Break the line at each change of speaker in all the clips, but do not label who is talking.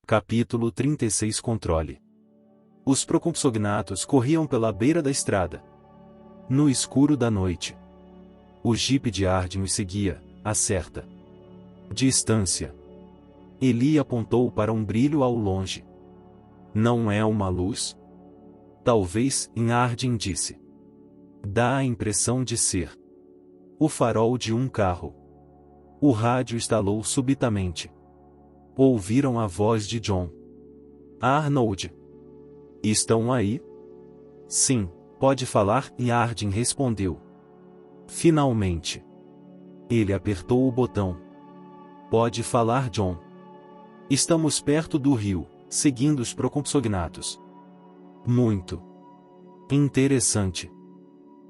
Capítulo 36 Controle. Os procompsognatos corriam pela beira da estrada. No escuro da noite, o jipe de Arden os seguia, a certa distância. Eli apontou para um brilho ao longe. Não é uma luz? Talvez, Arden disse. Dá a impressão de ser o farol de um carro. O rádio estalou subitamente. Ouviram a voz de John. Arnold. Estão aí? Sim, pode falar, Arden respondeu. Finalmente. Ele apertou o botão. Pode falar, John. Estamos perto do rio, seguindo os procompsognatos. Muito interessante.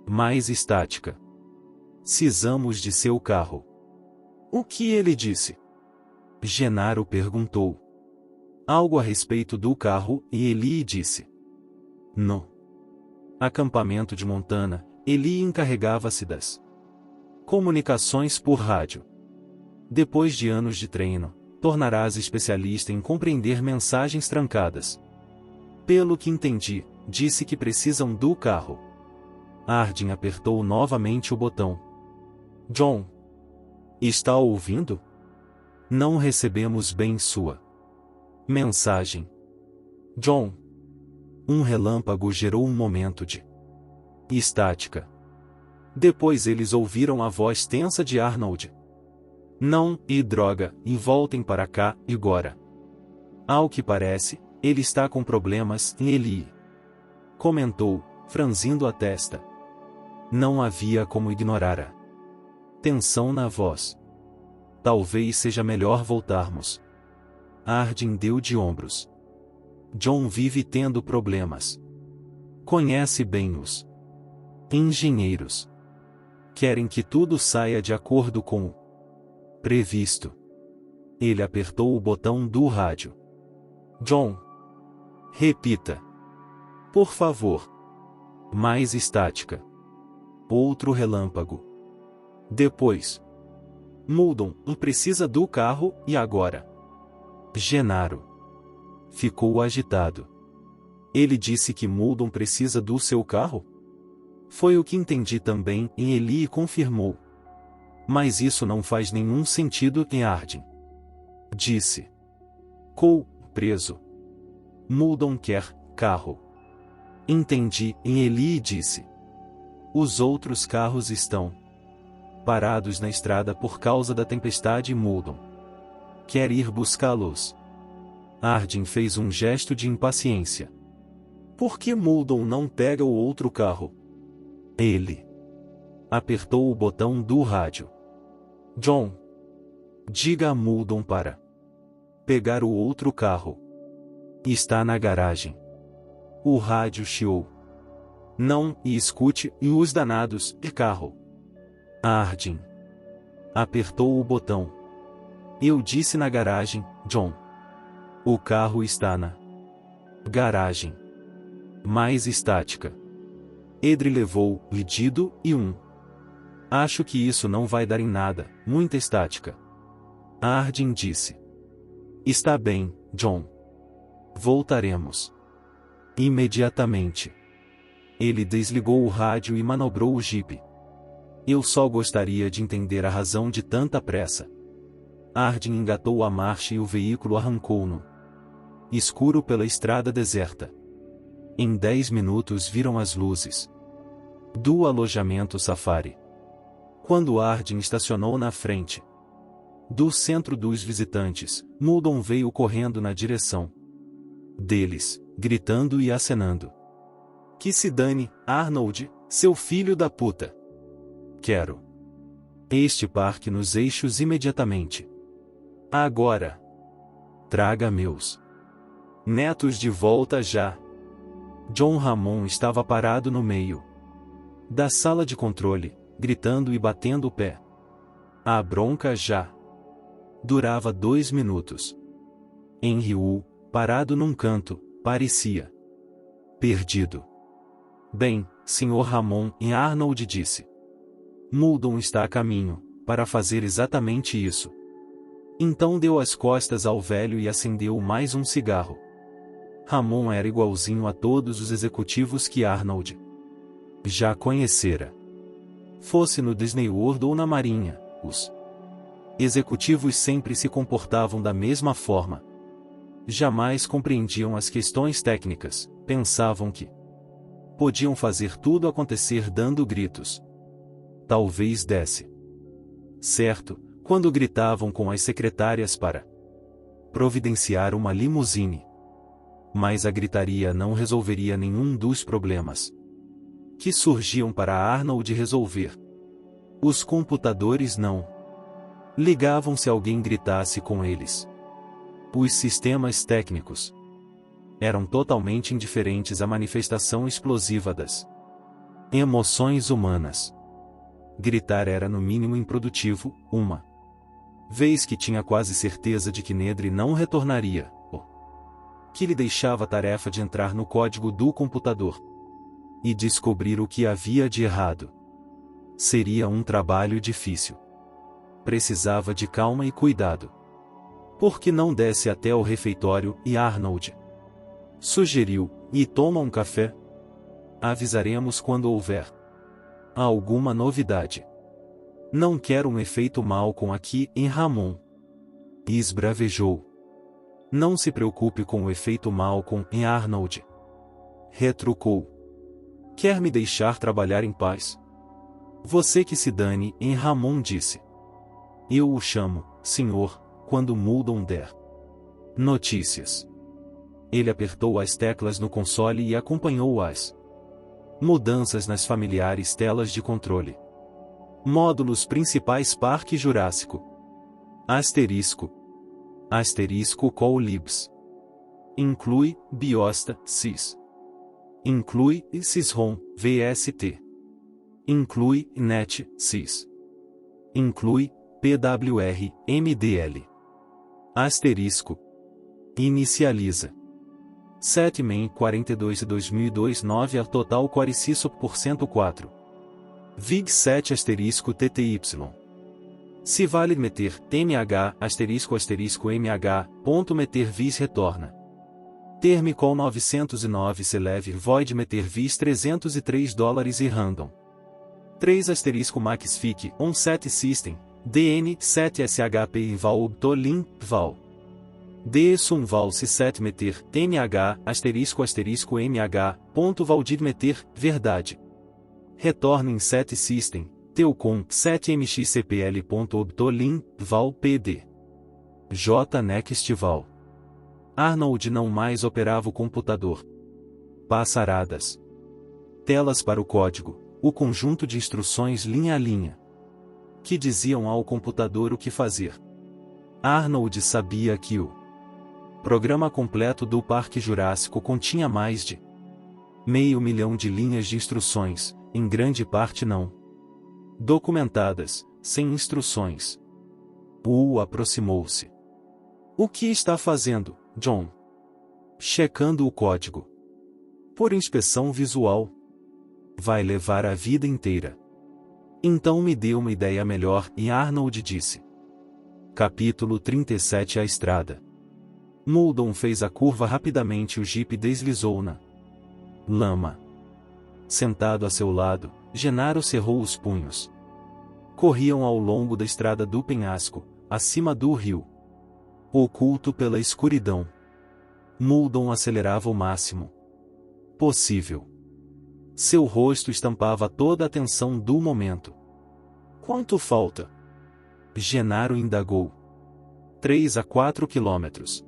Mais estática. Cisamos de seu carro. O que ele disse? Genaro perguntou. Algo a respeito do carro, e Eli disse. No acampamento de Montana, Eli encarregava-se das comunicações por rádio. Depois de anos de treino, tornarás especialista em compreender mensagens trancadas. Pelo que entendi, disse que precisam do carro. Arden apertou novamente o botão. John. Está ouvindo? Não recebemos bem sua mensagem. John. Um relâmpago gerou um momento de estática. Depois eles ouviram a voz tensa de Arnold. Não, e droga, e voltem para cá, agora. Ao que parece, ele está com problemas, Eli comentou, franzindo a testa. Não havia como ignorar a tensão na voz. Talvez seja melhor voltarmos. Arden deu de ombros. John vive tendo problemas. Conhece bem os engenheiros. Querem que tudo saia de acordo com o previsto. Ele apertou o botão do rádio. John. Repita. Por favor. Mais estática. Outro relâmpago. Depois. Muldon, precisa do carro, e agora? Genaro. Ficou agitado. Ele disse que Muldon precisa do seu carro? Foi o que entendi também, e Eli confirmou. Mas isso não faz nenhum sentido, Arden disse. Cole, preso. Muldon quer carro. Entendi, e Eli disse. Os outros carros estão parados na estrada por causa da tempestade. Muldon quer ir buscá-los. Arden fez um gesto de impaciência. Por que Muldon não pega o outro carro? Ele apertou o botão do rádio. John. Diga a Muldon para pegar o outro carro. Está na garagem. O rádio chiou. Não, e escute, e os danados, e carro. Arden apertou o botão. Eu disse na garagem, John. O carro está na garagem. Mais estática. Edri levou, pedido, e Acho que isso não vai dar em nada, muita estática. Arden disse. Está bem, John. Voltaremos. Imediatamente. Ele desligou o rádio e manobrou o jipe. Eu só gostaria de entender a razão de tanta pressa. Arden engatou a marcha e o veículo arrancou no escuro pela estrada deserta. Em 10 minutos viram as luzes do alojamento Safari. Quando Arden estacionou na frente do centro dos visitantes, Muldon veio correndo na direção deles, gritando e acenando. Que se dane, Arnold, seu filho da puta. Quero este parque nos eixos imediatamente. Agora. Traga meus netos de volta já. John Hammond estava parado no meio da sala de controle, gritando e batendo o pé. A bronca já durava 2 minutos. Henry Wu, parado num canto, parecia perdido. Bem, Sr. Hammond, e Arnold disse. Muldon está a caminho, para fazer exatamente isso. Então deu as costas ao velho e acendeu mais um cigarro. Ramon era igualzinho a todos os executivos que Arnold já conhecera. Fosse no Disney World ou na Marinha, os executivos sempre se comportavam da mesma forma. Jamais compreendiam as questões técnicas, pensavam que podiam fazer tudo acontecer dando gritos. Talvez desse certo, quando gritavam com as secretárias para providenciar uma limusine. Mas a gritaria não resolveria nenhum dos problemas que surgiam para Arnold resolver. Os computadores não ligavam se alguém gritasse com eles. Os sistemas técnicos eram totalmente indiferentes à manifestação explosiva das emoções humanas. Gritar era no mínimo improdutivo, uma vez que tinha quase certeza de que Nedry não retornaria, o que lhe deixava a tarefa de entrar no código do computador e descobrir o que havia de errado. Seria um trabalho difícil. Precisava de calma e cuidado. Por que não desce até o refeitório e Arnold sugeriu, e toma um café? Avisaremos quando houver alguma novidade. Não quero um efeito Malcolm aqui em Ramon. Esbravejou. Não se preocupe com o efeito Malcolm em Arnold. Retrucou. Quer me deixar trabalhar em paz? Você que se dane, em Ramon disse. Eu o chamo, senhor, quando Muldoon der notícias. Ele apertou as teclas no console e acompanhou as mudanças nas familiares telas de controle. Módulos principais Parque Jurássico. Asterisco. Asterisco Call Libs. Inclui Biosta, Sys. Inclui Sysrom, VST. Inclui Net, Sys. Inclui PWR, MDL. Asterisco. Inicializa. 7men 42 2002 9 a total Quaricisop por 104. VIG 7 asterisco TTY. Se vale meter TMH asterisco MH, ponto meter vis retorna. Termicol 909 se leve void meter vis $303 e random. 3 asterisco maxfic 17 system, DN 7 SHP val tolin val. D sum val se 7 meter TMH asterisco MH, ponto valdir meter verdade. Retorna em 7 system, Teucon 7 mxcpl.obtolin val PD. J next val. Arnold não mais operava o computador. Passaradas. Telas para o código, o conjunto de instruções linha a linha, que diziam ao computador o que fazer. Arnold sabia que o programa completo do Parque Jurássico continha mais de 500.000 de linhas de instruções, em grande parte não documentadas, sem instruções. Aproximou-se. O que está fazendo, John? Checando o código. Por inspeção visual. Vai levar a vida inteira. Então me dê uma ideia melhor, e Arnold disse. Capítulo 37 A estrada. Muldoon fez a curva rapidamente e o jipe deslizou na lama. Sentado a seu lado, Gennaro cerrou os punhos. Corriam ao longo da estrada do penhasco, acima do rio. Oculto pela escuridão. Muldoon acelerava o máximo possível. Seu rosto estampava toda a tensão do momento. Quanto falta? Gennaro indagou. 3 a 4 quilômetros.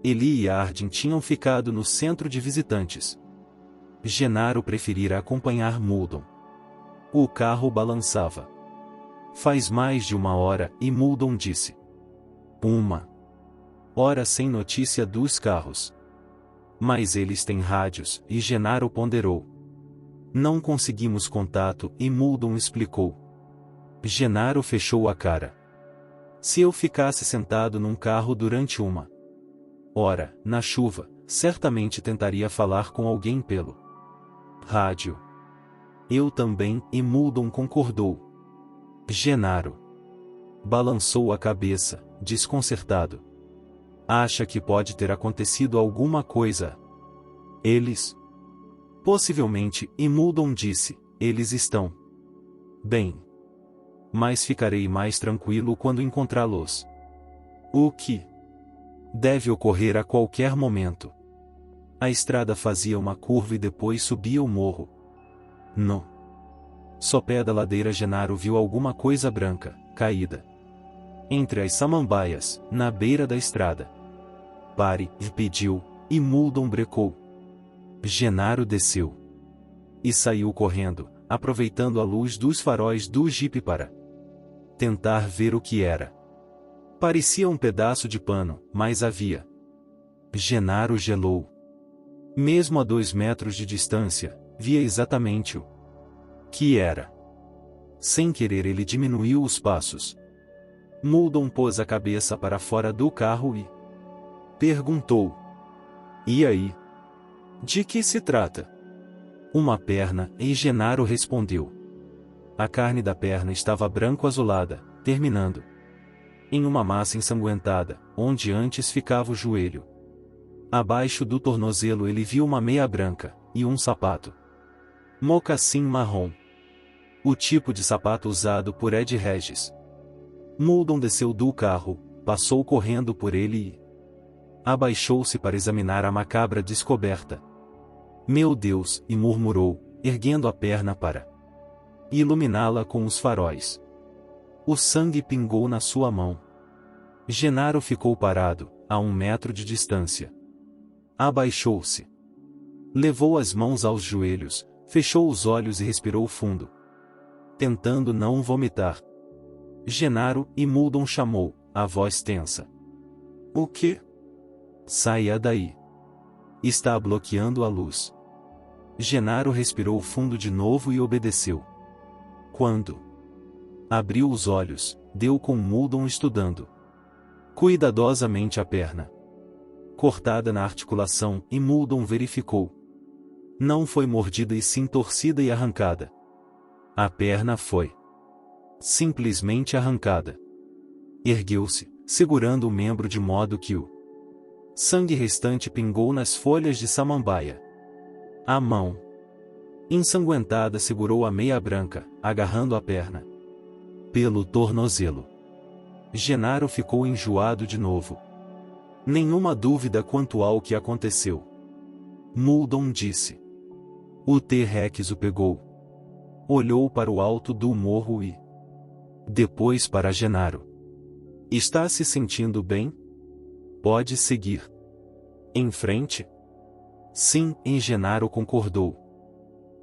Eli e Arden tinham ficado no centro de visitantes. Gennaro preferira acompanhar Muldoon. O carro balançava. Faz mais de 1 hora, e Muldoon disse. 1 hora sem notícia dos carros. Mas eles têm rádios, e Gennaro ponderou. Não conseguimos contato, e Muldoon explicou. Gennaro fechou a cara. Se eu ficasse sentado num carro durante 1 hora, na chuva, certamente tentaria falar com alguém pelo rádio. Eu também, e Muldoon concordou. Gennaro balançou a cabeça, desconcertado. Acha que pode ter acontecido alguma coisa? Eles? Possivelmente, e Muldoon disse, eles estão bem. Mas ficarei mais tranquilo quando encontrá-los. O que deve ocorrer a qualquer momento. A estrada fazia uma curva e depois subia o morro. No sopé da ladeira, Genaro viu alguma coisa branca, caída entre as samambaias, na beira da estrada. Pare, pediu, e Muldoon brecou. Genaro desceu e saiu correndo, aproveitando a luz dos faróis do jipe para tentar ver o que era. Parecia um pedaço de pano, mas havia. Genaro gelou. Mesmo a 2 metros de distância, via exatamente o que era. Sem querer, ele diminuiu os passos. Muldoon pôs a cabeça para fora do carro e perguntou: "E aí? De que se trata?" "Uma perna", e Genaro respondeu. A carne da perna estava branco-azulada, terminando em uma massa ensanguentada, onde antes ficava o joelho. Abaixo do tornozelo ele viu uma meia branca, e um sapato mocassim marrom. O tipo de sapato usado por Ed Regis. Muldoon desceu do carro, passou correndo por ele e abaixou-se para examinar a macabra descoberta. "Meu Deus!" e murmurou, erguendo a perna para iluminá-la com os faróis. O sangue pingou na sua mão. Genaro ficou parado, a 1 metro de distância. Abaixou-se. Levou as mãos aos joelhos, fechou os olhos e respirou fundo, tentando não vomitar. Genaro, e Muldoon chamou, a voz tensa. "O quê?" "Saia daí. Está bloqueando a luz." Genaro respirou fundo de novo e obedeceu. Quando abriu os olhos, deu com Muldoon estudando cuidadosamente a perna cortada na articulação, e Muldoon verificou. Não foi mordida e sim torcida e arrancada. A perna foi simplesmente arrancada. Ergueu-se, segurando o membro de modo que o sangue restante pingou nas folhas de samambaia. A mão ensanguentada segurou a meia branca, agarrando a perna pelo tornozelo. Genaro ficou enjoado de novo. Nenhuma dúvida quanto ao que aconteceu. Muldoon disse. O T-Rex o pegou. Olhou para o alto do morro e depois para Genaro. Está se sentindo bem? Pode seguir em frente? Sim, e Genaro concordou.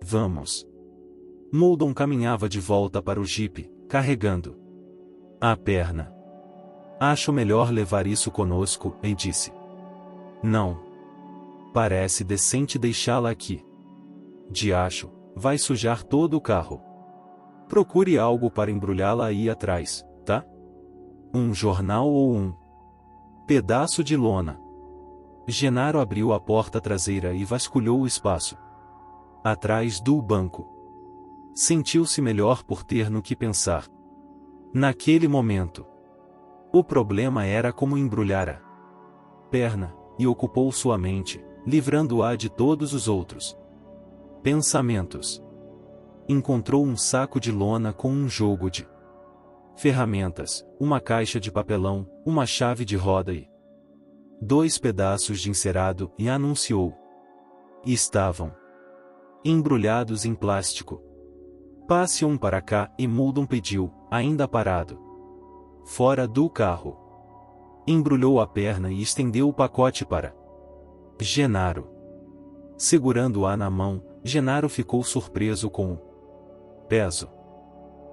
Vamos. Muldoon caminhava de volta para o jipe, carregando a perna. Acho melhor levar isso conosco, e disse. Não. Parece decente deixá-la aqui. Diacho, vai sujar todo o carro. Procure algo para embrulhá-la aí atrás, tá? Um jornal ou um pedaço de lona. Genaro abriu a porta traseira e vasculhou o espaço atrás do banco. Sentiu-se melhor por ter no que pensar. Naquele momento, o problema era como embrulhar a perna, e ocupou sua mente, livrando-a de todos os outros pensamentos. Encontrou um saco de lona com um jogo de ferramentas, uma caixa de papelão, uma chave de roda e 2 pedaços de encerado, e anunciou. Estavam embrulhados em plástico. Passe um para cá, e Muldoon pediu, ainda parado fora do carro. Embrulhou a perna e estendeu o pacote para Genaro. Segurando-a na mão, Genaro ficou surpreso com o peso.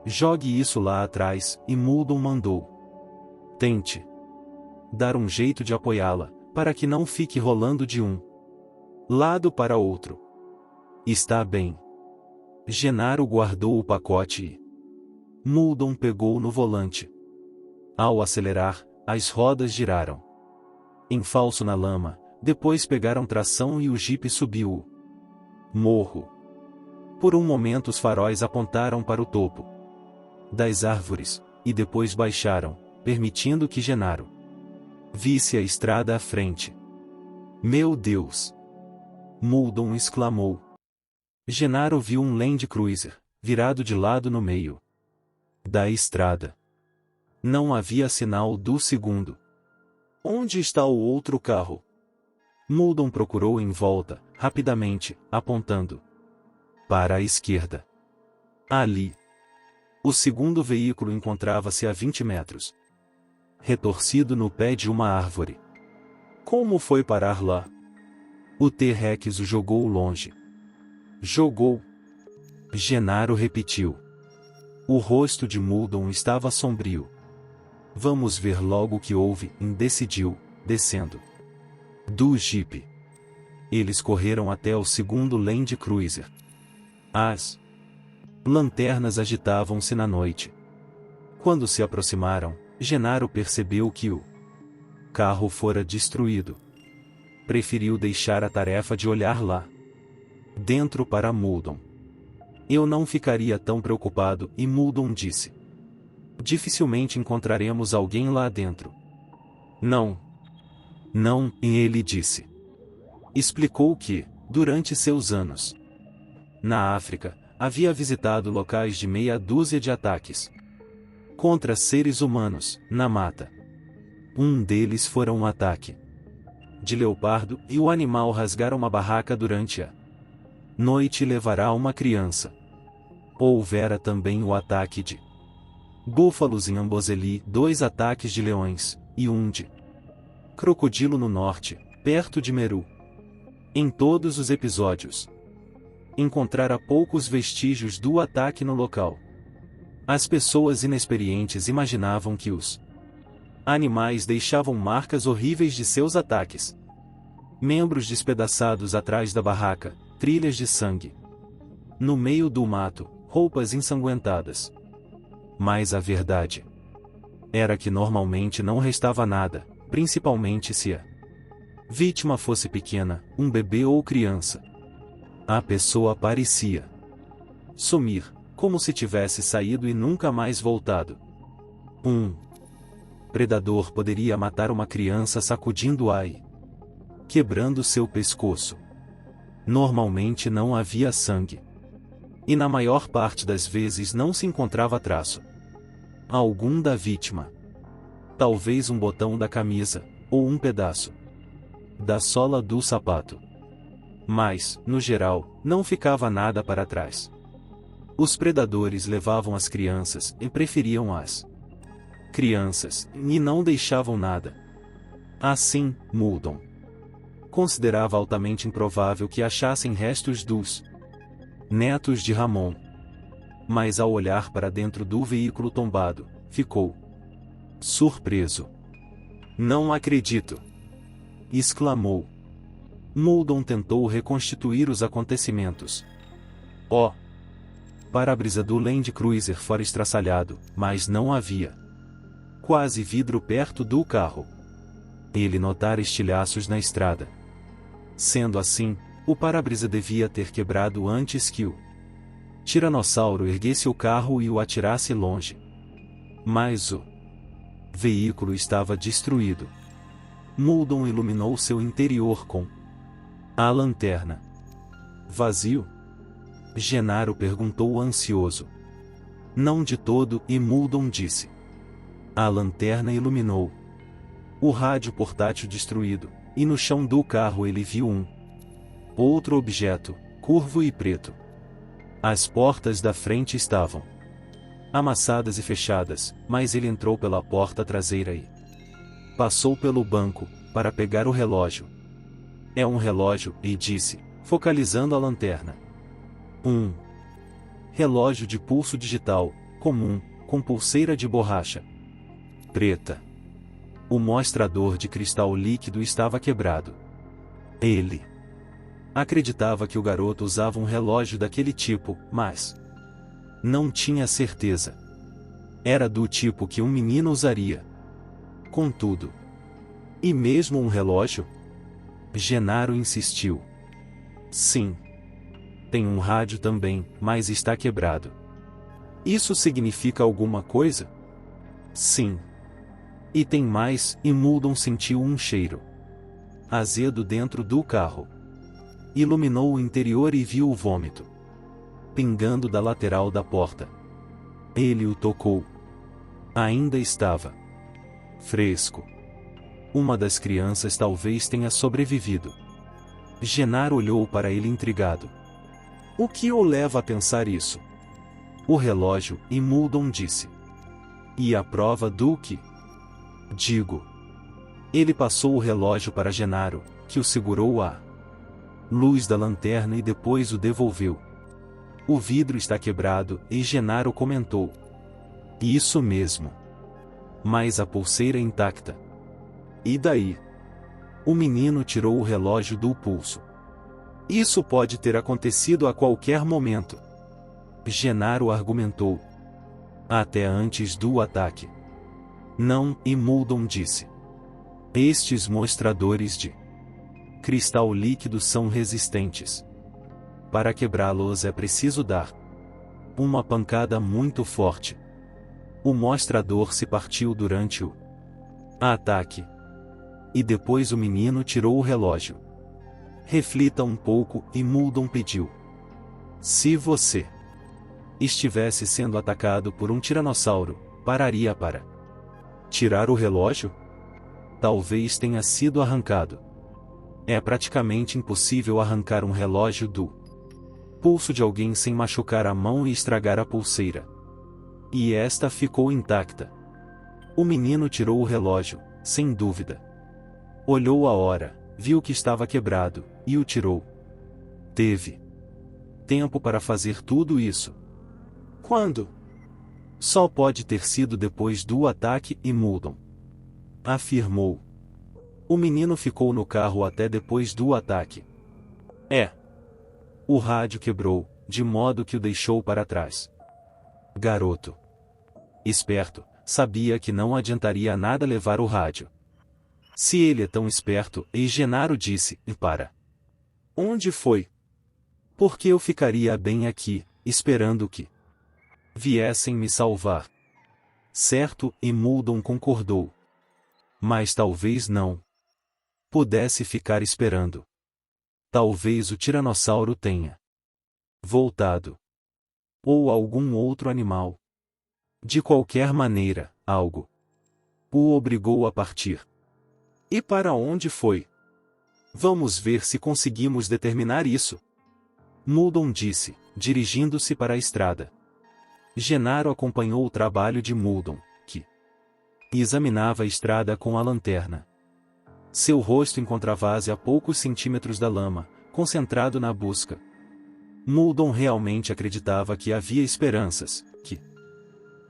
Jogue isso lá atrás, e Muldoon mandou. Tente dar um jeito de apoiá-la, para que não fique rolando de um lado para outro. Está bem. Genaro guardou o pacote e Muldoon pegou no volante. Ao acelerar, as rodas giraram em falso na lama, depois pegaram tração e o jipe subiu o morro. Por um momento os faróis apontaram para o topo das árvores, e depois baixaram, permitindo que Gennaro visse a estrada à frente. Meu Deus! Muldoon exclamou. Gennaro viu um Land Cruiser, virado de lado no meio da estrada. Não havia sinal do segundo. Onde está o outro carro? Muldoon procurou em volta, rapidamente, apontando para a esquerda. Ali. O segundo veículo encontrava-se a 20 metros. Retorcido no pé de uma árvore. Como foi parar lá? O T-Rex o jogou longe. Jogou. Gennaro repetiu. O rosto de Muldoon estava sombrio. Vamos ver logo o que houve, decidiu, descendo do jipe. Eles correram até o segundo Land Cruiser. As lanternas agitavam-se na noite. Quando se aproximaram, Gennaro percebeu que o carro fora destruído. Preferiu deixar a tarefa de olhar lá dentro para Muldoon. Eu não ficaria tão preocupado, e Muldoon disse. Dificilmente encontraremos alguém lá dentro. Não. Não, e ele disse. Explicou que, durante seus anos na África, havia visitado locais de meia dúzia de ataques contra seres humanos, na mata. Um deles fora um ataque de leopardo, e o animal rasgara uma barraca durante a noite e levará uma criança. Houvera também o ataque de búfalos em Amboseli, 2 ataques de leões, e um de crocodilo no norte, perto de Meru. Em todos os episódios, encontrara poucos vestígios do ataque no local. As pessoas inexperientes imaginavam que os animais deixavam marcas horríveis de seus ataques. Membros despedaçados atrás da barraca, trilhas de sangue no meio do mato, roupas ensanguentadas. Mas a verdade era que normalmente não restava nada, principalmente se a vítima fosse pequena, um bebê ou criança. A pessoa parecia sumir, como se tivesse saído e nunca mais voltado. Um predador poderia matar uma criança sacudindo-a e quebrando seu pescoço. Normalmente não havia sangue. E na maior parte das vezes não se encontrava traço algum da vítima. Talvez um botão da camisa, ou um pedaço da sola do sapato. Mas, no geral, não ficava nada para trás. Os predadores levavam as crianças, e preferiam as crianças, e não deixavam nada. Assim, Muldoon considerava altamente improvável que achassem restos dos netos de Ramon. Mas ao olhar para dentro do veículo tombado, ficou surpreso. Não acredito! Exclamou. Muldoon tentou reconstituir os acontecimentos. Para-brisa do Land Cruiser fora estraçalhado, mas não havia quase vidro perto do carro. Ele notara estilhaços na estrada. Sendo assim, o para-brisa devia ter quebrado antes que o tiranossauro erguesse o carro e o atirasse longe. Mas o veículo estava destruído. Muldoon iluminou seu interior com a lanterna. Vazio? Gennaro perguntou ansioso. Não de todo, e Muldoon disse. A lanterna iluminou o rádio portátil destruído, e no chão do carro ele viu um outro objeto, curvo e preto. As portas da frente estavam amassadas e fechadas, mas ele entrou pela porta traseira e passou pelo banco, para pegar o relógio. É um relógio, e disse, focalizando a lanterna. Um relógio de pulso digital, comum, com pulseira de borracha preta. O mostrador de cristal líquido estava quebrado. Ele acreditava que o garoto usava um relógio daquele tipo, mas não tinha certeza. Era do tipo que um menino usaria. Contudo, e mesmo um relógio? Gennaro insistiu. Sim. Tem um rádio também, mas está quebrado. Isso significa alguma coisa? Sim. E tem mais, e Muldoon sentiu um cheiro azedo dentro do carro. Iluminou o interior e viu o vômito pingando da lateral da porta. Ele o tocou. Ainda estava fresco. Uma das crianças talvez tenha sobrevivido. Genaro olhou para ele intrigado. O que o leva a pensar isso? O relógio, e Muldoon disse. E a prova do que? Digo. Ele passou o relógio para Genaro, que o segurou à luz da lanterna e depois o devolveu. O vidro está quebrado, e Genaro comentou. Isso mesmo. Mas a pulseira intacta. E daí? O menino tirou o relógio do pulso. Isso pode ter acontecido a qualquer momento. Genaro argumentou. Até antes do ataque. Não, e Muldoon disse. Estes mostradores de cristal líquido são resistentes. Para quebrá-los é preciso dar uma pancada muito forte. O mostrador se partiu durante o ataque. E depois o menino tirou o relógio. Reflita um pouco, e Muldoon pediu. Se você estivesse sendo atacado por um tiranossauro, pararia para tirar o relógio? Talvez tenha sido arrancado. É praticamente impossível arrancar um relógio do pulso de alguém sem machucar a mão e estragar a pulseira. E esta ficou intacta. O menino tirou o relógio, sem dúvida. Olhou a hora, viu que estava quebrado, e o tirou. Teve tempo para fazer tudo isso. Quando? Só pode ter sido depois do ataque, e Muldoon afirmou. O menino ficou no carro até depois do ataque. O rádio quebrou, de modo que o deixou para trás. Garoto esperto, sabia que não adiantaria nada levar o rádio. Se ele é tão esperto, e Genaro disse, para. Onde foi? Porque eu ficaria bem aqui, esperando que viessem me salvar. Certo, e Muldoon concordou. Mas talvez não pudesse ficar esperando. Talvez o tiranossauro tenha voltado. Ou algum outro animal. De qualquer maneira, algo o obrigou a partir. E para onde foi? Vamos ver se conseguimos determinar isso. Muldoon disse, dirigindo-se para a estrada. Genaro acompanhou o trabalho de Muldoon, que examinava a estrada com a lanterna. Seu rosto encontrava-se a poucos centímetros da lama, concentrado na busca. Muldoon realmente acreditava que havia esperanças, que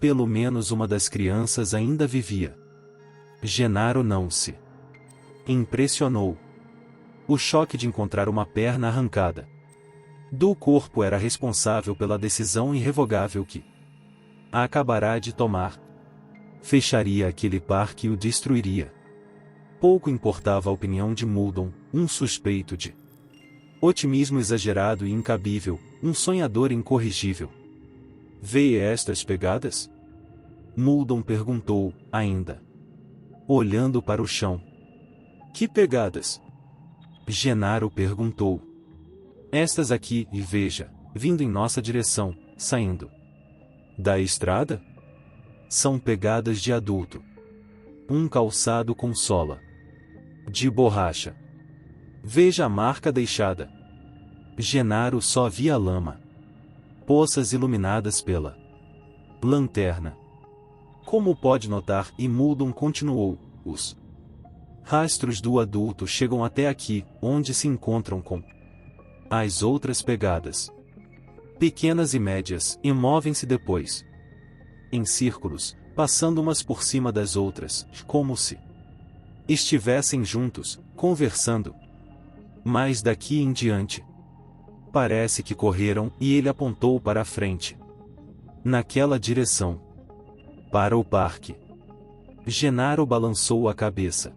pelo menos uma das crianças ainda vivia. Genaro não se impressionou. O choque de encontrar uma perna arrancada do corpo era responsável pela decisão irrevogável que acabará de tomar. Fecharia aquele parque e o destruiria. Pouco importava a opinião de Muldoon, um suspeito de otimismo exagerado e incabível, um sonhador incorrigível. Vê estas pegadas? Muldoon perguntou, ainda olhando para o chão. Que pegadas? Genaro perguntou. Estas aqui, e veja, vindo em nossa direção, saindo da estrada? São pegadas de adulto. Um calçado com sola de borracha. Veja a marca deixada. Genaro só via lama. Poças iluminadas pela lanterna. Como pode notar, e Muldoon continuou, os rastros do adulto chegam até aqui, onde se encontram com as outras pegadas. Pequenas e médias, e movem-se depois em círculos, passando umas por cima das outras, como se estivessem juntos, conversando. Mas daqui em diante, parece que correram, e ele apontou para a frente. Naquela direção. Para o parque. Genaro balançou a cabeça.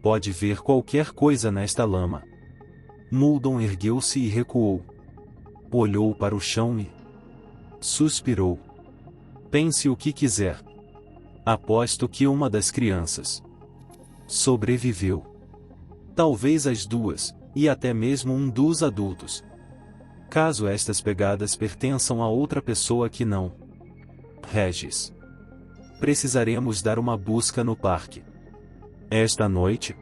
Pode ver qualquer coisa nesta lama. Muldoon ergueu-se e recuou. Olhou para o chão e suspirou. Pense o que quiser. Aposto que uma das crianças sobreviveu. Talvez as duas, e até mesmo um dos adultos. Caso estas pegadas pertençam a outra pessoa que não Regis. Precisaremos dar uma busca no parque. Esta noite?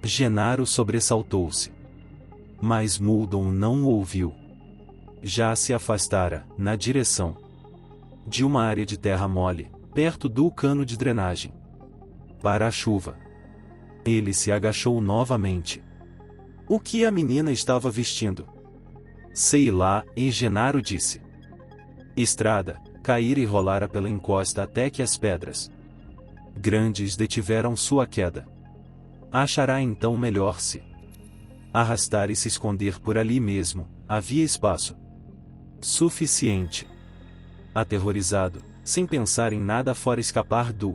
Genaro sobressaltou-se. Mas Muldoon não o ouviu. Já se afastara, na direção de uma área de terra mole, perto do cano de drenagem. Para a chuva. Ele se agachou novamente. O que a menina estava vestindo? Sei lá, e Genaro disse. Estrada, caíra e rolara pela encosta até que as pedras grandes detiveram sua queda. Achará então melhor se arrastar e se esconder por ali mesmo. Havia espaço suficiente. Aterrorizado, sem pensar em nada fora escapar do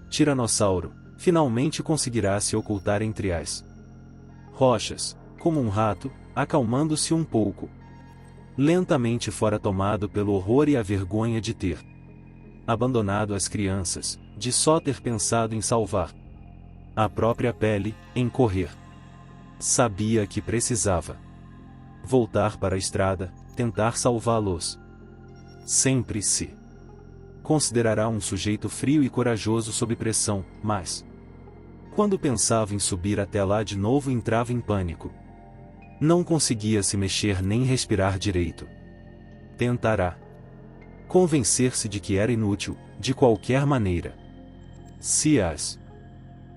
tiranossauro, finalmente conseguirá se ocultar entre as rochas, como um rato, acalmando-se um pouco. Lentamente fora tomado pelo horror e a vergonha de ter abandonado as crianças, de só ter pensado em salvar a própria pele, em correr. Sabia que precisava voltar para a estrada, tentar salvá-los. Sempre se considerará um sujeito frio e corajoso sob pressão, mas quando pensava em subir até lá de novo entrava em pânico. Não conseguia se mexer nem respirar direito. Tentará convencer-se de que era inútil, de qualquer maneira. Se as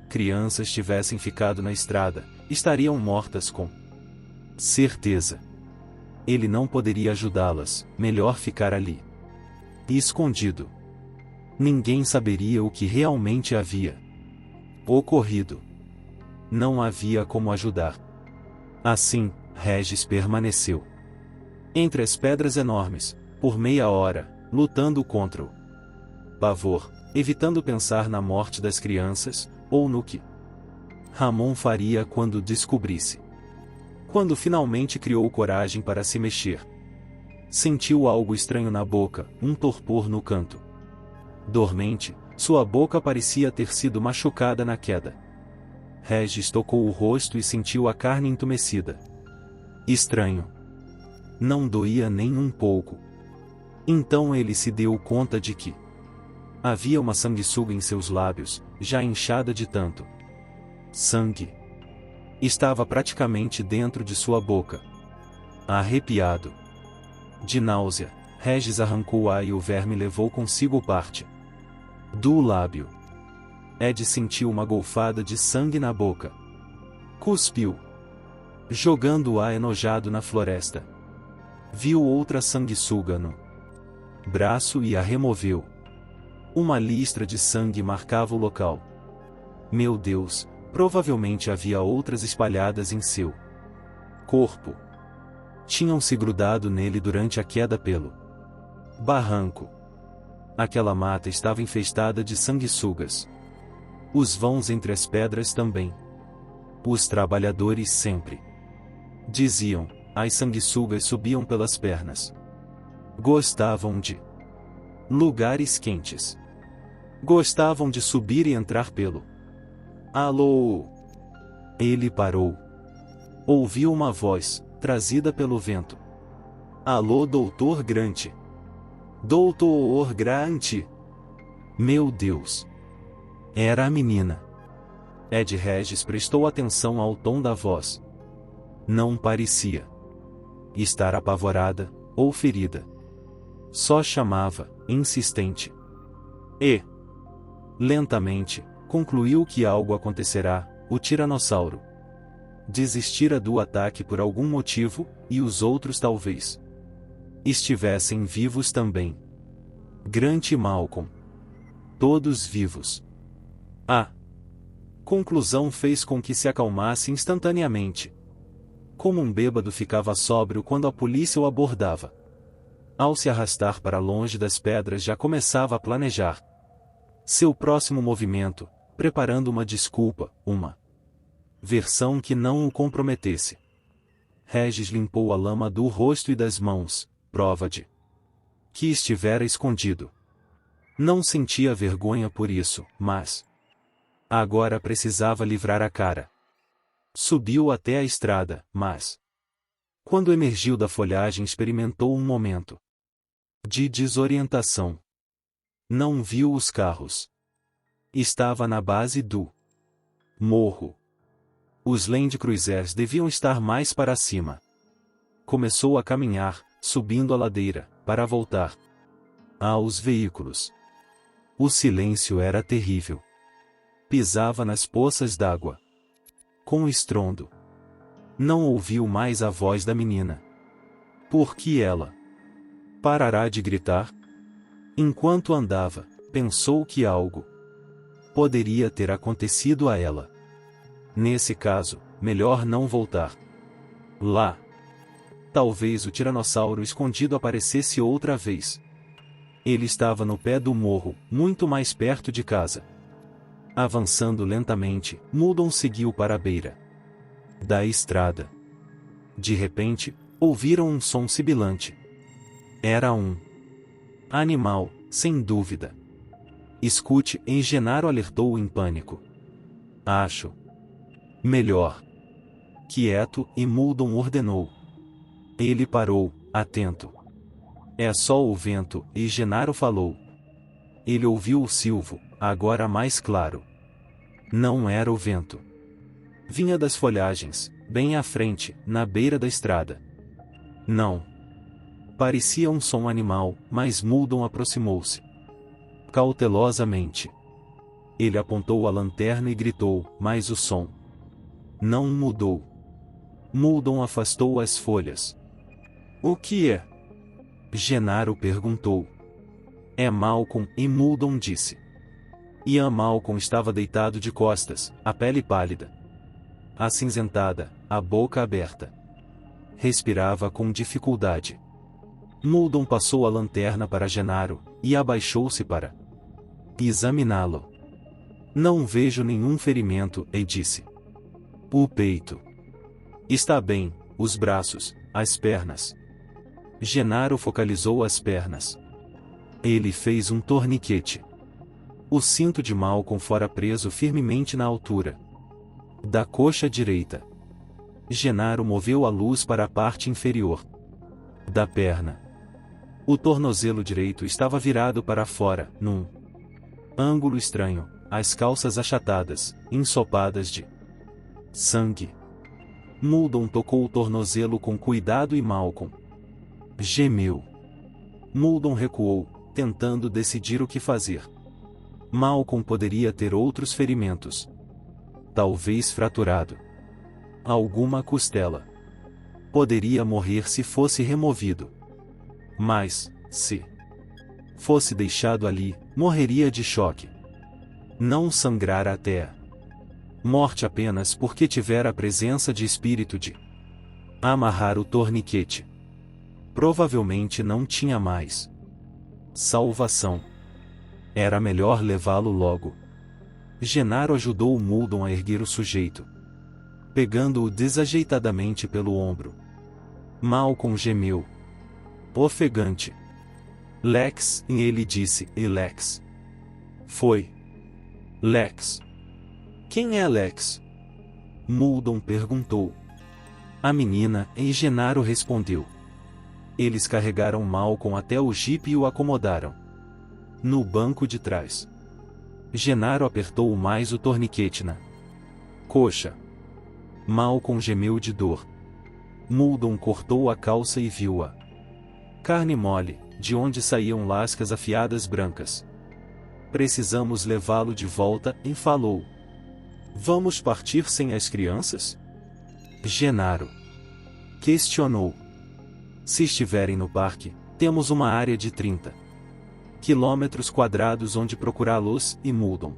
crianças tivessem ficado na estrada, estariam mortas com certeza. Ele não poderia ajudá-las, melhor ficar ali. E escondido. Ninguém saberia o que realmente havia ocorrido. Não havia como ajudar. Assim, Regis permaneceu entre as pedras enormes, por meia hora, lutando contra o pavor, evitando pensar na morte das crianças, ou no que Ramon faria quando descobrisse. Quando finalmente criou coragem para se mexer, sentiu algo estranho na boca, um torpor no canto dormente, sua boca parecia ter sido machucada na queda. Regis tocou o rosto e sentiu a carne entumecida. Estranho. Não doía nem um pouco. Então ele se deu conta de que havia uma sanguessuga em seus lábios, já inchada de tanto sangue. Estava praticamente dentro de sua boca. Arrepiado de náusea, Regis arrancou-a e o verme levou consigo parte do lábio. Ed sentiu uma golfada de sangue na boca. Cuspiu, jogando-a enojado na floresta. Viu outra sanguessuga no braço e a removeu. Uma listra de sangue marcava o local. Meu Deus, provavelmente havia outras espalhadas em seu corpo. Tinham se grudado nele durante a queda pelo barranco. Aquela mata estava infestada de sanguessugas. Os vãos entre as pedras também. Os trabalhadores sempre diziam, as sanguessugas subiam pelas pernas. Gostavam de lugares quentes. Gostavam de subir e entrar pelo. Alô! Ele parou. Ouviu uma voz, trazida pelo vento. Alô, Doutor Grant. Doutor Grant! Meu Deus! Era a menina. Ed Regis prestou atenção ao tom da voz. Não parecia estar apavorada, ou ferida. Só chamava, insistente. E, lentamente, concluiu que algo acontecerá. O tiranossauro desistira do ataque por algum motivo, e os outros talvez estivessem vivos também. Grant e Malcolm. Todos vivos. A conclusão fez com que se acalmasse instantaneamente. Como um bêbado ficava sóbrio quando a polícia o abordava. Ao se arrastar para longe das pedras já começava a planejar seu próximo movimento, preparando uma desculpa, uma versão que não o comprometesse. Regis limpou a lama do rosto e das mãos, prova de que estivera escondido. Não sentia vergonha por isso, mas agora precisava livrar a cara. Subiu até a estrada, mas quando emergiu da folhagem experimentou um momento de desorientação. Não viu os carros. Estava na base do morro. Os Land Cruisers deviam estar mais para cima. Começou a caminhar, subindo a ladeira, para voltar aos veículos. O silêncio era terrível. Pisava nas poças d'água. Com estrondo. Não ouviu mais a voz da menina. Por que ela parará de gritar? Enquanto andava, pensou que algo poderia ter acontecido a ela. Nesse caso, melhor não voltar lá. Talvez o tiranossauro escondido aparecesse outra vez. Ele estava no pé do morro, muito mais perto de casa. Avançando lentamente, Muldoon seguiu para a beira da estrada. De repente, ouviram um som sibilante. Era um animal, sem dúvida. Escute, Genaro alertou em pânico. Acho melhor. Quieto, e Muldoon ordenou. Ele parou, atento. É só o vento, e Genaro falou. Ele ouviu o silvo, agora mais claro. Não era o vento. Vinha das folhagens, bem à frente, na beira da estrada. Não. Parecia um som animal, mas Muldoon aproximou-se. Cautelosamente. Ele apontou a lanterna e gritou, mas o som não mudou. Muldoon afastou as folhas. O que é? Genaro perguntou. É Malcolm, e Muldoon disse. Ian Malcolm estava deitado de costas, a pele pálida, acinzentada, a boca aberta. Respirava com dificuldade. Muldoon passou a lanterna para Genaro, e abaixou-se para examiná-lo. Não vejo nenhum ferimento, e disse. O peito está bem, os braços, as pernas. Genaro focalizou as pernas. Ele fez um torniquete. O cinto de Malcolm fora preso firmemente na altura da coxa direita. Genaro moveu a luz para a parte inferior da perna. O tornozelo direito estava virado para fora, num ângulo estranho, as calças achatadas, ensopadas de sangue. Muldoon tocou o tornozelo com cuidado e Malcolm gemeu. Muldoon recuou, tentando decidir o que fazer. Malcolm poderia ter outros ferimentos. Talvez fraturado. Alguma costela. Poderia morrer se fosse removido. Mas, se fosse deixado ali, morreria de choque. Não sangrar até a morte apenas porque tivera a presença de espírito de amarrar o torniquete. Provavelmente não tinha mais salvação. Era melhor levá-lo logo. Genaro ajudou Muldoon a erguer o sujeito, pegando-o desajeitadamente pelo ombro. Malcolm gemeu. Ofegante. Lex, e ele disse, e Lex. Foi. Lex. Quem é Lex? Muldoon perguntou. A menina, e Genaro respondeu. Eles carregaram Malcolm até o jipe e o acomodaram no banco de trás. Genaro apertou mais o torniquete na coxa. Malcolm gemeu de dor. Muldoon cortou a calça e viu a carne mole, de onde saíam lascas afiadas brancas. Precisamos levá-lo de volta, e falou. Vamos partir sem as crianças? Genaro questionou. Se estiverem no parque, temos uma área de 30 quilômetros quadrados onde procurá-los, e Muldoon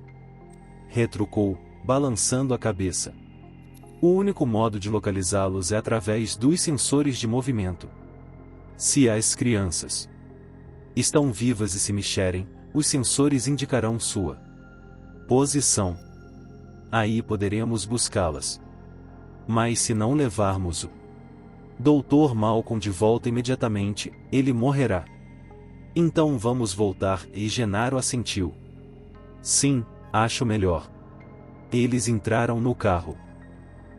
retrucou, balançando a cabeça. O único modo de localizá-los é através dos sensores de movimento. Se as crianças estão vivas e se mexerem, os sensores indicarão sua posição. Aí poderemos buscá-las. Mas se não levarmos o Dr. Malcolm de volta imediatamente, ele morrerá. Então vamos voltar, e Genaro assentiu. Sim, acho melhor. Eles entraram no carro.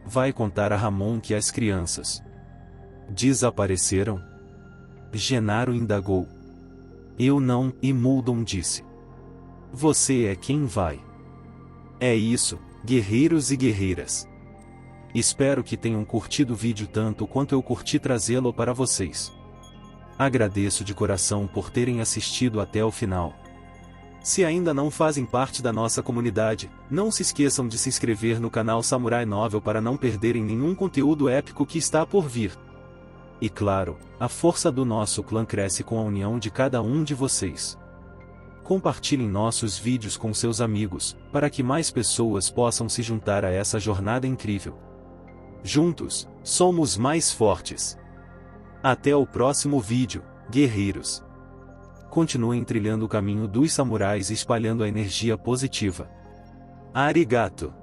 Vai contar a Ramon que as crianças desapareceram? Genaro indagou. Eu não, e Muldoon disse. Você é quem vai. É isso, guerreiros e guerreiras. Espero que tenham curtido o vídeo tanto quanto eu curti trazê-lo para vocês. Agradeço de coração por terem assistido até o final. Se ainda não fazem parte da nossa comunidade, não se esqueçam de se inscrever no canal Samurai Novel para não perderem nenhum conteúdo épico que está por vir. E claro, a força do nosso clã cresce com a união de cada um de vocês. Compartilhem nossos vídeos com seus amigos, para que mais pessoas possam se juntar a essa jornada incrível. Juntos, somos mais fortes. Até o próximo vídeo, guerreiros. Continuem trilhando o caminho dos samurais e espalhando a energia positiva. Arigato!